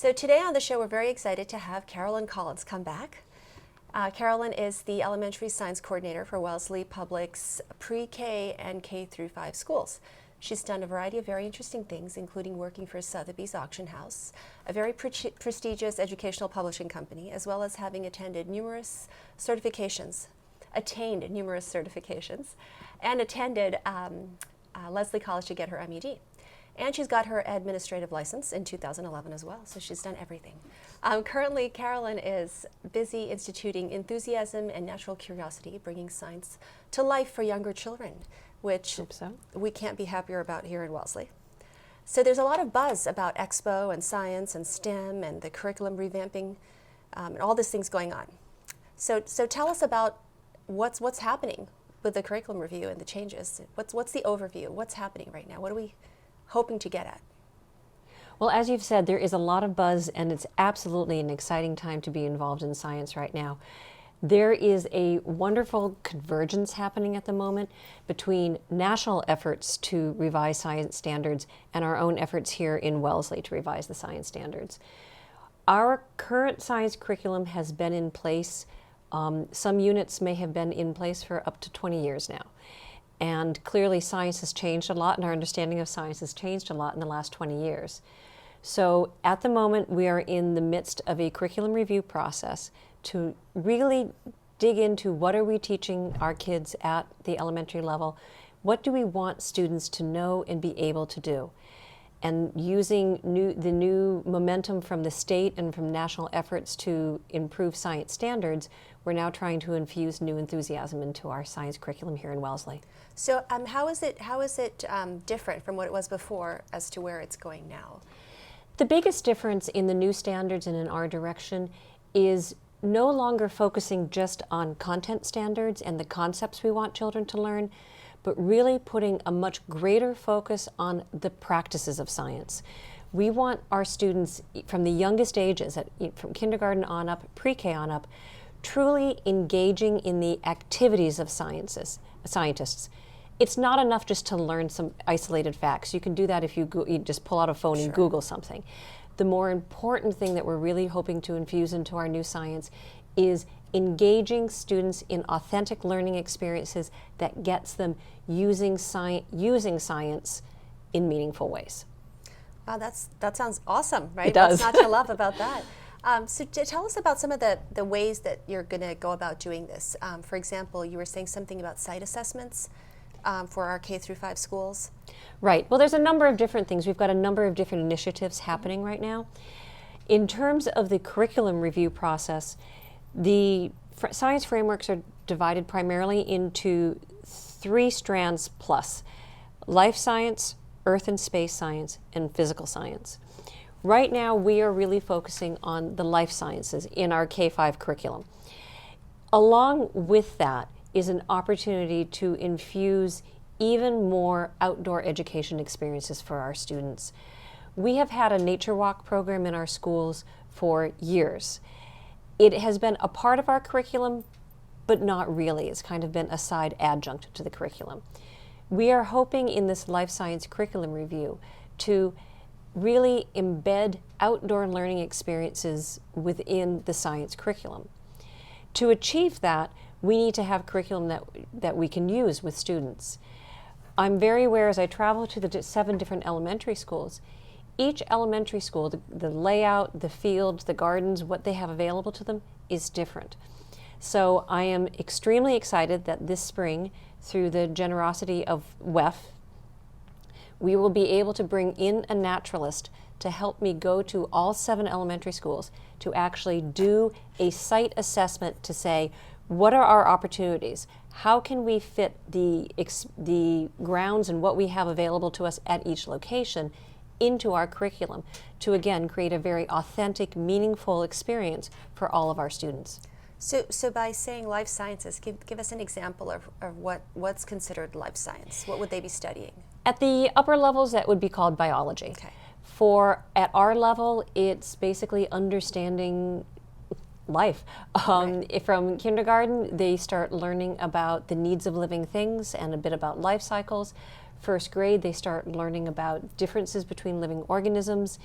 So today on the show, we're very excited to have Carolyn Collins come back. Carolyn is the elementary science coordinator for Wellesley Public's pre-K and K-5 schools. She's done a variety of very interesting things, including working for Sotheby's Auction House, a very prestigious educational publishing company, as well as having attained numerous certifications, and attended Lesley College to get her MED. And she's got her administrative license in 2011 as well, so she's done everything. Currently, Carolyn is busy instituting enthusiasm and natural curiosity, bringing science to life for younger children, which we can't be happier about here in Wellesley. So there's a lot of buzz about Expo and science and STEM and the curriculum revamping and all these things going on. So tell us about what's happening with the curriculum review and the changes. What's the overview? What's happening right now? What are we hoping to get at? Well, as you've said, there is a lot of buzz, and it's absolutely an exciting time to be involved in science right now. There is a wonderful convergence happening at the moment between national efforts to revise science standards and our own efforts here in Wellesley to revise the science standards. Our current science curriculum has been in place. Some units may have been in place for up to 20 years now. And clearly science has changed a lot, and our understanding of science has changed a lot in the last 20 years. So at the moment, we are in the midst of a curriculum review process to really dig into what are we teaching our kids at the elementary level, what do we want students to know and be able to do. And using the new momentum from the state and from national efforts to improve science standards, we're now trying to infuse new enthusiasm into our science curriculum here in Wellesley. So how is it different from what it was before as to where it's going now? The biggest difference in the new standards and in our direction is no longer focusing just on content standards and the concepts we want children to learn, but really putting a much greater focus on the practices of science. We want our students from the youngest ages, from kindergarten on up, pre-K on up, truly engaging in the activities of scientists. It's not enough just to learn some isolated facts. You can do that if you just pull out a phone and Google something. The more important thing that we're really hoping to infuse into our new science is engaging students in authentic learning experiences that gets them using science in meaningful ways. Wow, that sounds awesome, right? It does. What's not to love about that? So tell us about some of the ways that you're going to go about doing this. For example, you were saying something about site assessments for our K-5 schools. Right. Well, there's a number of different things. We've got a number of different initiatives happening right now. In terms of the curriculum review process, the science frameworks are divided primarily into 3 strands plus: life science, earth and space science, and physical science. Right now, we are really focusing on the life sciences in our K-5 curriculum. Along with that is an opportunity to infuse even more outdoor education experiences for our students. We have had a nature walk program in our schools for years. It has been a part of our curriculum, but not really. It's kind of been a side adjunct to the curriculum. We are hoping in this life science curriculum review to really embed outdoor learning experiences within the science curriculum. To achieve that, we need to have curriculum that we can use with students. I'm very aware as I travel to the 7 different elementary schools, each elementary school, the layout, the fields, the gardens, what they have available to them is different. So I am extremely excited that this spring, through the generosity of WEF, we will be able to bring in a naturalist to help me go to all 7 elementary schools to actually do a site assessment to say, what are our opportunities? How can we fit the grounds and what we have available to us at each location into our curriculum to, again, create a very authentic, meaningful experience for all of our students? So by saying life sciences, give us an example of what's considered life science. What would they be studying? At the upper levels, that would be called biology. Okay. At our level, it's basically understanding life. Right. From kindergarten, they start learning about the needs of living things and a bit about life cycles. First grade, they start learning about differences between living organisms.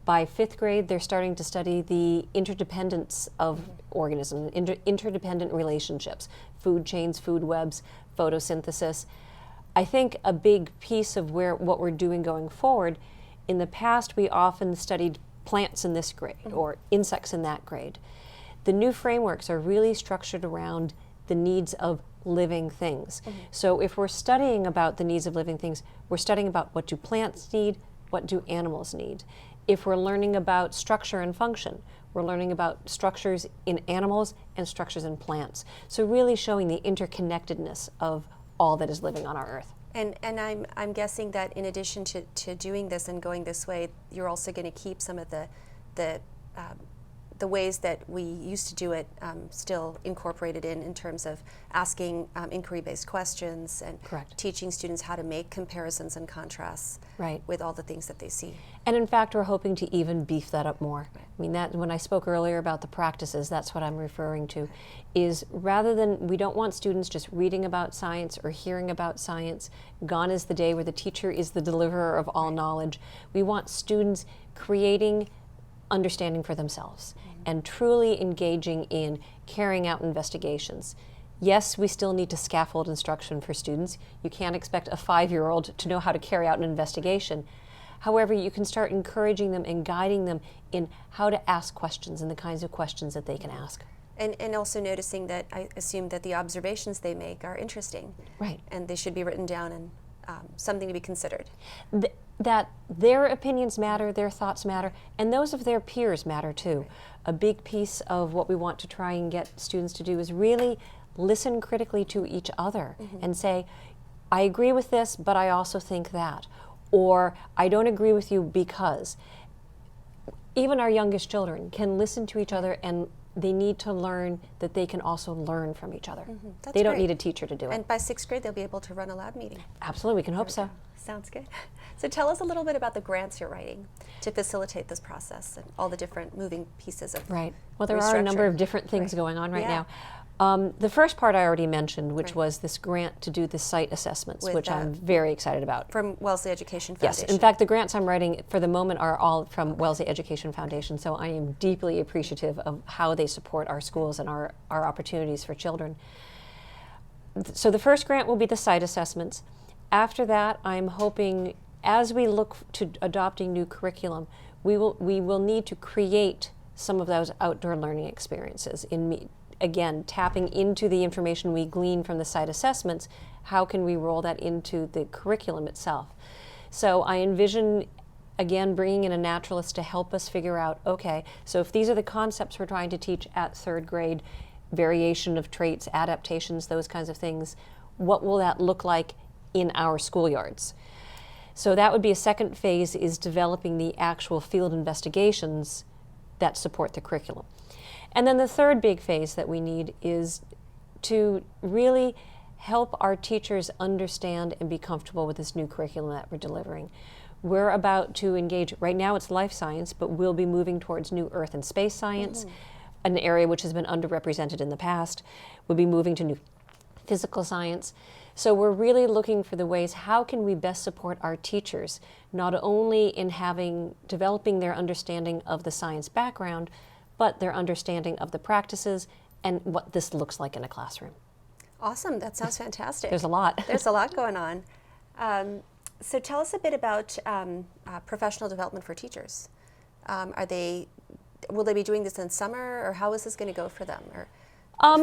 By 5th grade, they're starting to study the interdependence of organisms, interdependent relationships, food chains, food webs, photosynthesis. I think a big piece of what we're doing going forward, in the past we often studied plants in this grade or insects in that grade. The new frameworks are really structured around the needs of living things. So if we're studying about the needs of living things, we're studying about what do plants need, what do animals need. If we're learning about structure and function, we're learning about structures in animals and structures in plants. So really showing the interconnectedness of all that is living on our Earth. And I'm guessing that in addition to doing this and going this way, you're also going to keep some of the ways that we used to do it still incorporated in terms of asking inquiry-based questions and Correct. teaching students how to make comparisons and contrasts with all the things that they see. And in fact, we're hoping to even beef that up more. I mean, that when I spoke earlier about the practices, that's what I'm referring to, is rather than, we don't want students just reading about science or hearing about science. Gone is the day where the teacher is the deliverer of all knowledge. We want students creating understanding for themselves and truly engaging in carrying out investigations. Yes, we still need to scaffold instruction for students. You can't expect a 5-year-old to know how to carry out an investigation. However, you can start encouraging them and guiding them in how to ask questions and the kinds of questions that they can ask. And also noticing that I assume that the observations they make are interesting. Right. And they should be written down and something to be considered. That their opinions matter, their thoughts matter, and those of their peers matter too. Right. A big piece of what we want to try and get students to do is really listen critically to each other and say, I agree with this, but I also think that. Or, I don't agree with you because. Even our youngest children can listen to each other, and they need to learn that they can also learn from each other. They don't need a teacher to do it. And by 6th grade, they'll be able to run a lab meeting. Absolutely, we can hope so. Sounds good. So tell us a little bit about the grants you're writing to facilitate this process and all the different moving pieces of Right. Well, there are a number of different things going on right now. The first part I already mentioned, which was this grant to do the site assessments, which I'm very excited about. From Wellesley Education Foundation. Yes, in fact, the grants I'm writing for the moment are all from Wellesley Education Foundation, so I am deeply appreciative of how they support our schools and our opportunities for children. So the first grant will be the site assessments. After that, I'm hoping, as we look to adopting new curriculum, we will need to create some of those outdoor learning experiences. Again, tapping into the information we glean from the site assessments, how can we roll that into the curriculum itself? So I envision, again, bringing in a naturalist to help us figure out, okay, so if these are the concepts we're trying to teach at 3rd grade, variation of traits, adaptations, those kinds of things, what will that look like in our schoolyards? So that would be a second phase, is developing the actual field investigations that support the curriculum. And then the third big phase that we need is to really help our teachers understand and be comfortable with this new curriculum that we're delivering. We're about to engage, right now it's life science, but we'll be moving towards new earth and space science, an area which has been underrepresented in the past. We'll be moving to new physical science. So we're really looking for the ways, how can we best support our teachers, not only in developing their understanding of the science background, but their understanding of the practices and what this looks like in a classroom. Awesome, that sounds fantastic. There's a lot. There's a lot going on. So tell us a bit about professional development for teachers. Will they be doing this in summer, or how is this going to go for them? Or,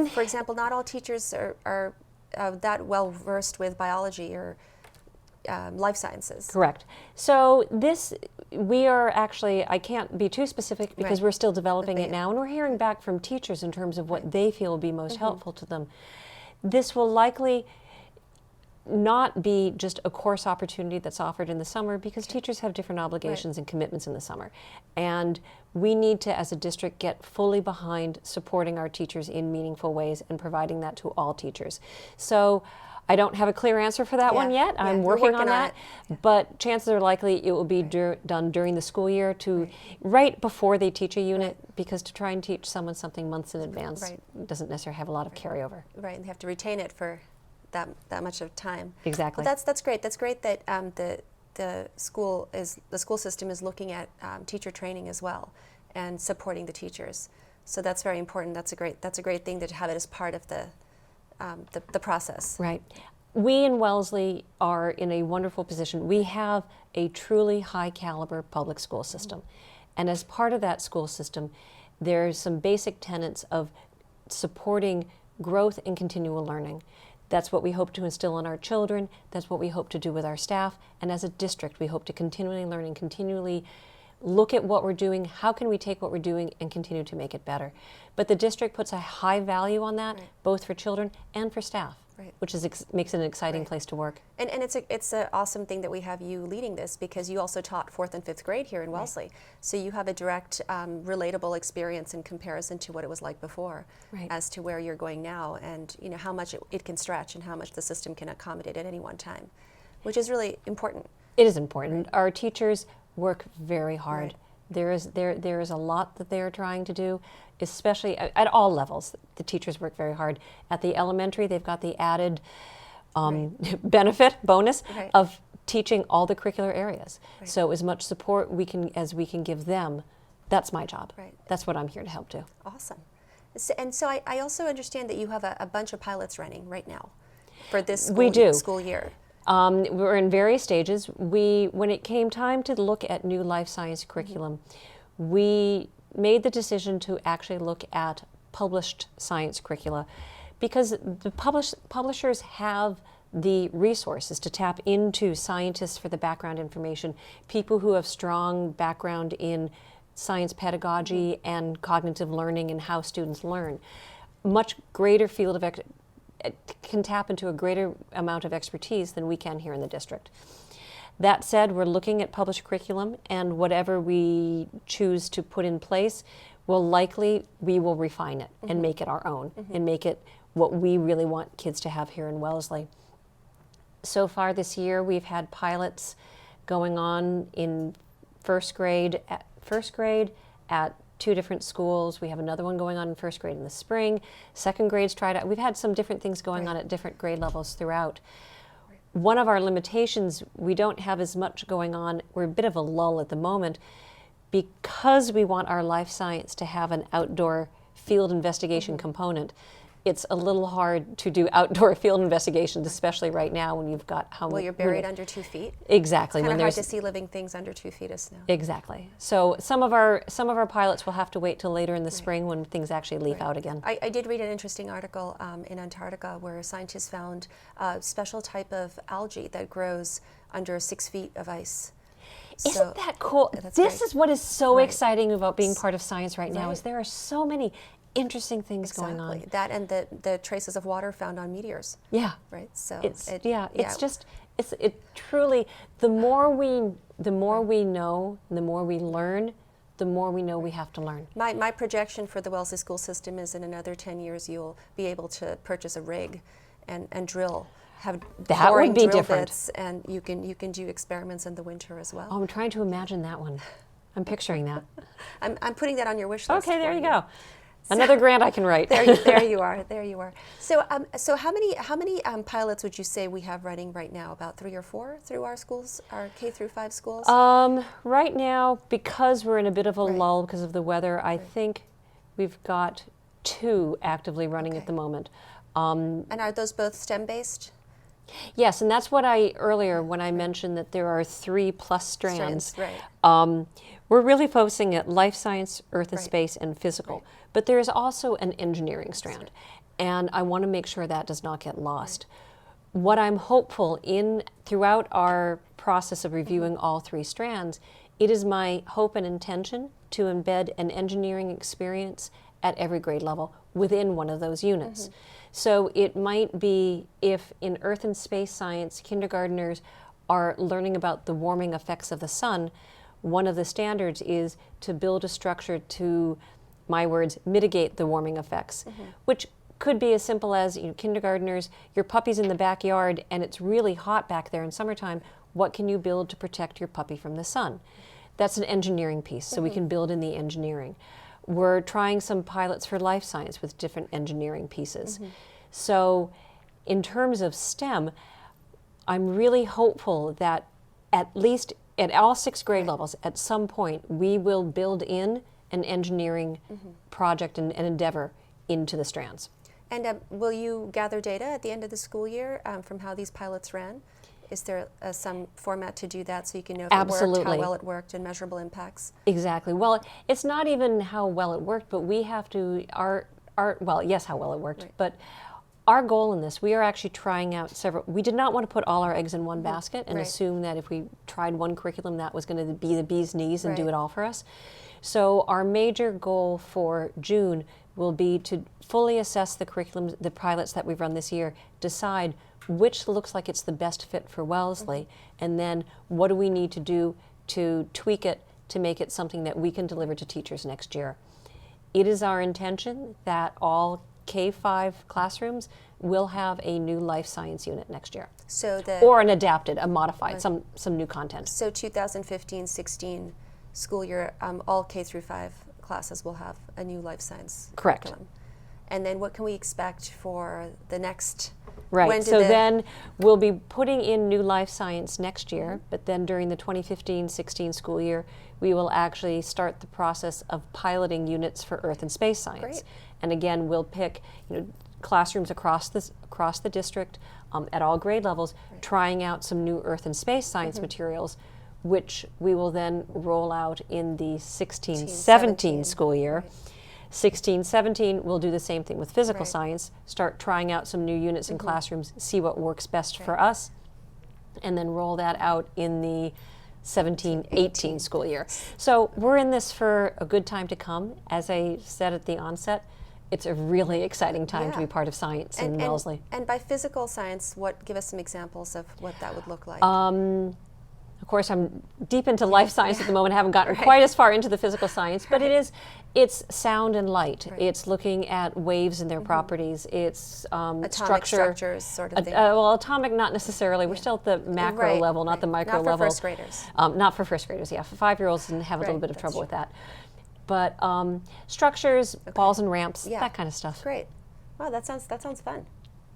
for example, not all teachers are that well versed with biology or life sciences. Correct. So we are actually, I can't be too specific because we're still developing it now, and we're hearing back from teachers in terms of what they feel will be most helpful to them. This will likely not be just a course opportunity that's offered in the summer, because teachers have different obligations and commitments in the summer. And we need to, as a district, get fully behind supporting our teachers in meaningful ways and providing that to all teachers. So I don't have a clear answer for that one yet. I'm working on that. But chances are likely it will be done during the school year, right before they teach a unit, because to try and teach someone something months in advance doesn't necessarily have a lot of carryover. Right, and they have to retain it for that much of time. Exactly. Well, that's great. That's great that the school system is looking at teacher training as well and supporting the teachers. So that's very important. That's a great thing to have it as part of the process. Right. We in Wellesley are in a wonderful position. We have a truly high caliber public school system. And as part of that school system, there's some basic tenets of supporting growth and continual learning. That's what we hope to instill in our children. That's what we hope to do with our staff. And as a district, we hope to continually learn and continually look at what we're doing. How can we take what we're doing and continue to make it better? But the district puts a high value on that, both for children and for staff, which makes it an exciting place to work. And it's an awesome thing that we have you leading this, because you also taught 4th and 5th grade here in Wellesley. So you have a direct, relatable experience in comparison to what it was like before, as to where you're going now, and how much it can stretch and how much the system can accommodate at any one time, which is really important. It is important. Our teachers work very hard. There is a lot that they are trying to do, especially at all levels. The teachers work very hard. At the elementary, they've got the added bonus of teaching all the curricular areas. So as much support as we can give them, that's my job. That's what I'm here to help do. Awesome. So I also understand that you have a bunch of pilots running right now for this school year. We're in various stages. When it came time to look at new life science curriculum, we made the decision to actually look at published science curricula, because the publishers have the resources to tap into scientists for the background information, people who have strong background in science pedagogy and cognitive learning and how students learn. Much greater field of can tap into a greater amount of expertise than we can here in the district. That said, we're looking at published curriculum, and whatever we choose to put in place, we will refine it and make it our own and make it what we really want kids to have here in Wellesley. So far this year, we've had pilots going on in first grade at 2 different schools. We have another one going on in first grade in the spring. Second grade's tried out. We've had some different things going on at different grade levels throughout. One of our limitations, we don't have as much going on. We're a bit of a lull at the moment because we want our life science to have an outdoor field investigation component. It's a little hard to do outdoor field investigations, especially right now when you've got Well, you're buried under 2 feet. Exactly. It's kind of hard to see living things under 2 feet of snow. Exactly. So some of our pilots will have to wait till later in the spring when things actually leaf out again. I did read an interesting article in Antarctica where scientists found a special type of algae that grows under 6 feet of ice. Isn't that cool? This is what is so exciting about being part of science right now, is there are so many interesting things going on. That and the traces of water found on meteors. Yeah. Right. So it's truly, the more we know, the more we learn, the more we know we have to learn. My projection for the Wellesley school system is in another 10 years you'll be able to purchase a rig and drill. That would be different. Bits, and you can do experiments in the winter as well. Oh, I'm trying to imagine that one. I'm picturing that. I'm putting that on your wish list. Okay, there you go. Another grant I can write. There you are. There you are. So, how many pilots would you say we have running right now? About 3 or 4 through our schools, our K through 5 schools. Right now, because we're in a bit of a lull because of the weather, I think we've got 2 actively running at the moment. And are those both STEM based? Yes, and that's what earlier when I mentioned that there are 3+ strands. We're really focusing at life science, earth and space, and physical. But there is also an engineering strand, and I want to make sure that does not get lost. What I'm hopeful throughout our process of reviewing all 3 strands, it is my hope and intention to embed an engineering experience at every grade level within one of those units. So it might be if in earth and space science, kindergarteners are learning about the warming effects of the sun, one of the standards is to build a structure to, my words, mitigate the warming effects, which could be as simple as, kindergarteners, your puppy's in the backyard and it's really hot back there in summertime. What can you build to protect your puppy from the sun? That's an engineering piece, so we can build in the engineering. We're trying some pilots for life science with different engineering pieces. So in terms of STEM, I'm really hopeful that at least at all 6 grade levels, at some point, we will build in an engineering project and endeavor into the strands. And will you gather data at the end of the school year from how these pilots ran? Is there some format to do that so you can know if it worked, how well it worked, and measurable impacts? Exactly. Well, it's not even how well it worked, but we have to, well, yes, how well it worked, but our goal in this, we are actually trying out several. We did not want to put all our eggs in one basket and assume that if we tried one curriculum, that was going to be the bee's knees and do it all for us. So our major goal for June will be to fully assess the curriculum, the pilots that we've run this year, decide which looks like it's the best fit for Wellesley, and then what do we need to do to tweak it to make it something that we can deliver to teachers next year. It is our intention that all K-5 classrooms will have a new life science unit next year. So or an adapted, a modified, some new content. So 2015-16 school year, all K through 5 classes will have a new life science curriculum. And then what can we expect for the next? Right, so then we'll be putting in new life science next year, but then during the 2015-16 school year, we will actually start the process of piloting units for earth and space science. Great. And again, we'll pick classrooms across the district at all grade levels, trying out some new earth and space science materials, which we will then roll out in the 16-17 school year. 16-17, we'll do the same thing with physical science, start trying out some new units in classrooms, see what works best for us, and then roll that out in the 17-18 school year. So we're in this for a good time to come. As I said at the onset, it's a really exciting time to be part of science in Wellesley. And by physical science, give us some examples of what that would look like? Of course, I'm deep into life science at the moment. I haven't gotten quite as far into the physical science, but it's sound and light. It's looking at waves and their properties. It's atomic structures sort of thing. Well, atomic, not necessarily. We're still at the macro level, not the micro level. Not for first graders. Not for first graders, yeah. For 5-year-olds and have a little bit of trouble with that. But structures, balls and ramps, that kind of stuff. Great. Wow, that sounds fun.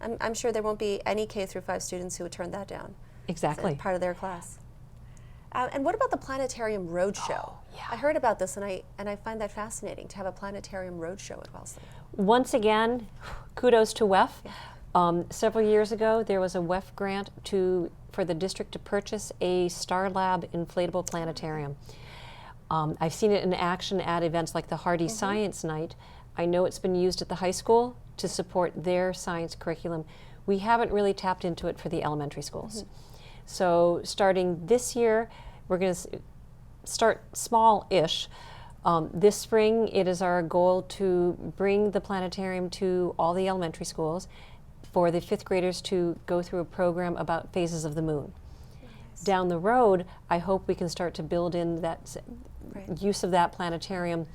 I'm sure there won't be any K through 5 students who would turn that down. Exactly. It's part of their class. And what about the Planetarium Roadshow? I heard about this, and I find that fascinating to have a Planetarium Roadshow at Wellesley. Once again, kudos to WEF. Several years ago, there was a WEF grant for the district to purchase a Star Lab inflatable planetarium. I've seen it in action at events like the Hardy Science Night. I know it's been used at the high school to support their science curriculum. We haven't really tapped into it for the elementary schools. So starting this year, we're going to start small-ish. This spring, it is our goal to bring the planetarium to all the elementary schools for the 5th graders to go through a program about phases of the moon. Nice. Down the road, I hope we can start to build in that use of that planetarium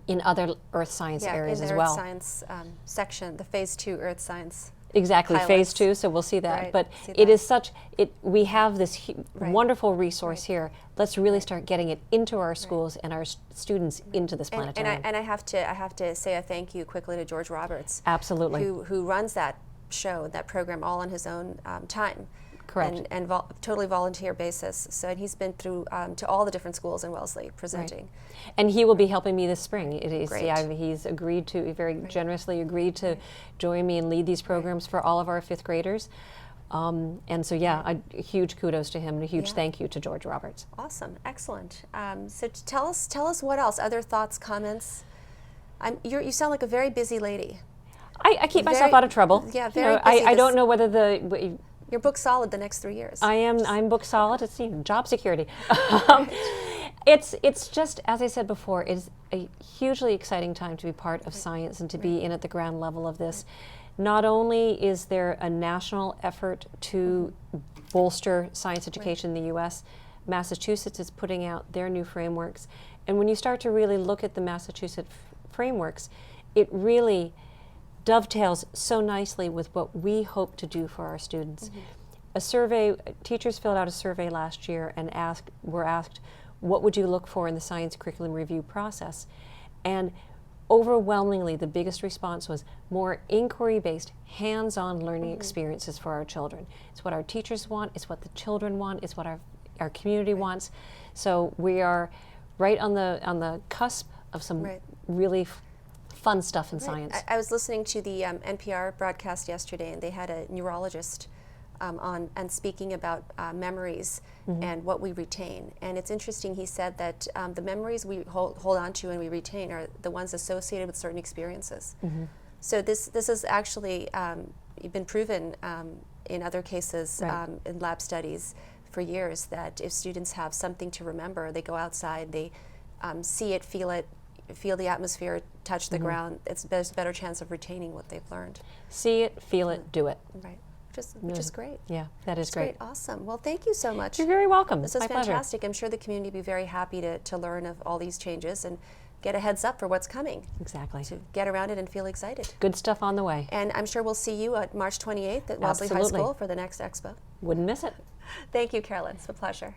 in other earth science areas as well. In the earth science section, the Phase 2 earth science. Exactly, pilots. Phase 2, so we'll see that. But it is we have this wonderful resource here. Let's really start getting it into our schools and our students into this planetarium. And I have to say a thank you quickly to George Roberts. Absolutely. Who runs that show, that program, all on his own time. Correct. And totally volunteer basis. So and he's been through to all the different schools in Wellesley presenting. And he will be helping me this spring. He's agreed to, very generously agreed to join me and lead these programs for all of our 5th graders. And so, a huge kudos to him and a huge thank you to George Roberts. Awesome, excellent. So tell us what else, other thoughts, comments? You sound like a very busy lady. I keep myself out of trouble. Yeah, very busy. I don't know whether you're book solid the next 3 years. I'm book solid. It's job security. It's just, as I said before, it's a hugely exciting time to be part of science and to be in at the ground level of this. Not only is there a national effort to bolster science education in the U.S., Massachusetts is putting out their new frameworks. And when you start to really look at the Massachusetts frameworks, it really dovetails so nicely with what we hope to do for our students. A survey, teachers filled out a survey last year and were asked, what would you look for in the science curriculum review process? And overwhelmingly, the biggest response was more inquiry-based, hands-on learning experiences for our children. It's what our teachers want, it's what the children want, it's what our community wants. So we are right on the cusp of some Right. really fun stuff in Right. science. I was listening to the NPR broadcast yesterday, and they had a neurologist on and speaking about memories and what we retain. And it's interesting, he said that the memories we hold on to and we retain are the ones associated with certain experiences. So this has actually been proven in other cases Right. in lab studies for years, that if students have something to remember, they go outside, they see it, feel the atmosphere, touch the ground, there's a better chance of retaining what they've learned. See it, feel it, do it. Right, which is great. Yeah, that is That's great. Awesome. Well, thank you so much. You're very welcome. This It's is my pleasure. fantastic. I'm sure the community will be very happy to learn of all these changes and get a heads up for what's coming, Exactly. to get around it and feel excited. Good stuff on the way. And I'm sure we'll see you at March 28th at Wellesley High Absolutely. School for the next expo. Wouldn't miss it. Thank you, Carolyn. It's a pleasure.